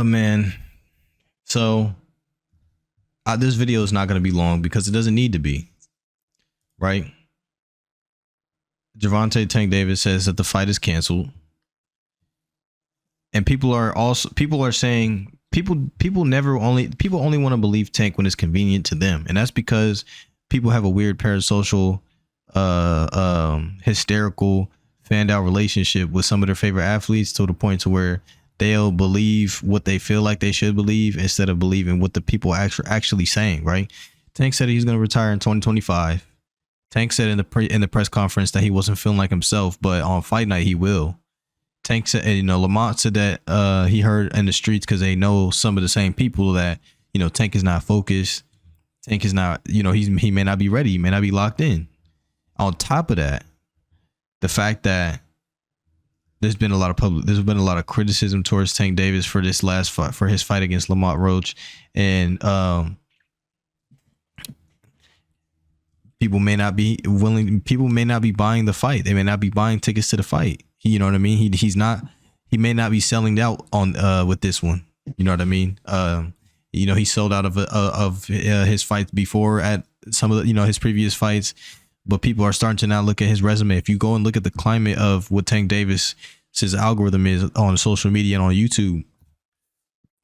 Man. So this video is not going to be long because it doesn't need to be, right? Gervonta Tank Davis says that the fight is canceled, and people are saying people only want to believe Tank when it's convenient to them, and that's because people have a weird parasocial, hysterical, fanned out relationship with some of their favorite athletes to the point to where they'll believe what they feel like they should believe instead of believing what the people actually saying, right? Tank said he's going to retire in 2025. Tank said in the press conference that he wasn't feeling like himself, but on fight night he will. Tank said, and, Lamont said that he heard in the streets because they know some of the same people that, Tank is not focused. Tank is not, he may not be ready. He may not be locked in. On top of that, the fact that there's been a lot of criticism towards Tank Davis for this last fight, for his fight against Lamont Roach, and people may not be buying the fight. They may not be buying tickets to the fight. You know what I mean? He may not be selling out on with this one. You know what I mean? He sold out of his fights before at some of the, his previous fights. But people are starting to now look at his resume. If you go and look at the climate of what Tank Davis' algorithm is on social media and on YouTube,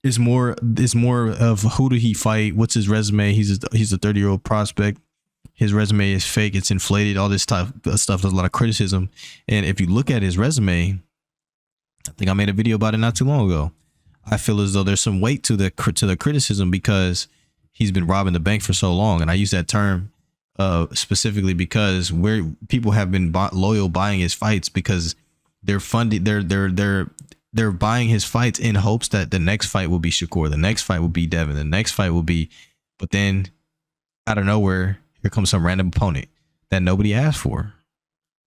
it's more of who did he fight? What's his resume? He's a 30-year-old prospect. His resume is fake. It's inflated. All this type of stuff. There's a lot of criticism. And if you look at his resume, I think I made a video about it not too long ago. I feel as though there's some weight to the criticism because he's been robbing the bank for so long. And I use that term specifically because where people have been loyal buying his fights because they're funding, they're buying his fights in hopes that the next fight will be Shakur, the next fight will be Devin, the next fight will be, but then out of nowhere, here comes some random opponent that nobody asked for.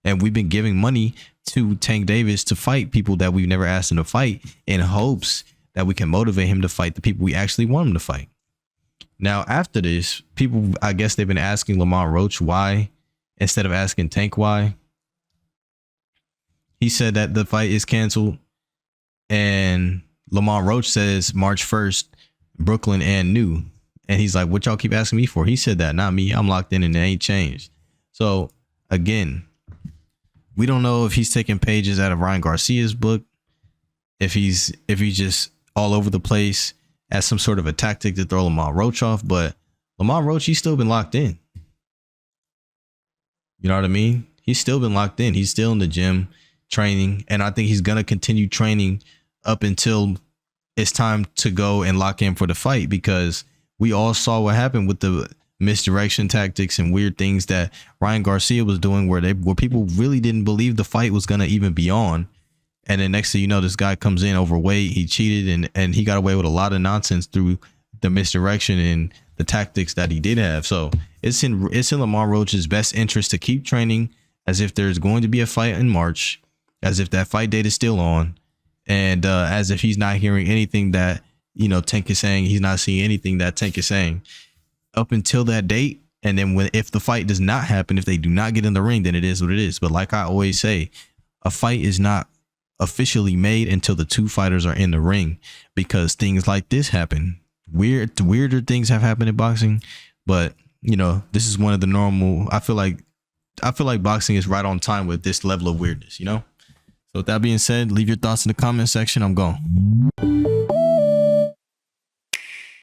And we've been giving money to Tank Davis to fight people that we've never asked him to fight in hopes that we can motivate him to fight the people we actually want him to fight. Now, after this, people, I guess they've been asking Lamont Roach why instead of asking Tank why. He said that the fight is canceled, and Lamont Roach says March 1st, Brooklyn and new. And he's like, what y'all keep asking me for? He said that, not me. I'm locked in and it ain't changed. So again, we don't know if he's taking pages out of Ryan Garcia's book, if he's just all over the place as some sort of a tactic to throw Lamont Roach off. But Lamont Roach, he's still been locked in. You know what I mean? He's still been locked in. He's still in the gym training. And I think he's going to continue training up until it's time to go and lock in for the fight, because we all saw what happened with the misdirection tactics and weird things that Ryan Garcia was doing where people really didn't believe the fight was going to even be on. And then next thing you know, this guy comes in overweight. He cheated and he got away with a lot of nonsense through the misdirection and the tactics that he did have. So it's in Lamont Roach's best interest to keep training as if there's going to be a fight in March, as if that fight date is still on, and as if he's not hearing anything that, Tank is saying. He's not seeing anything that Tank is saying up until that date. And then if the fight does not happen, if they do not get in the ring, then it is what it is. But like I always say, a fight is not officially made until the two fighters are in the ring, because things like this happen. Weirder things have happened in boxing, but this is one of the normal. I feel like boxing is right on time with this level of weirdness. So with that being said, leave your thoughts in the comment section. I'm gone.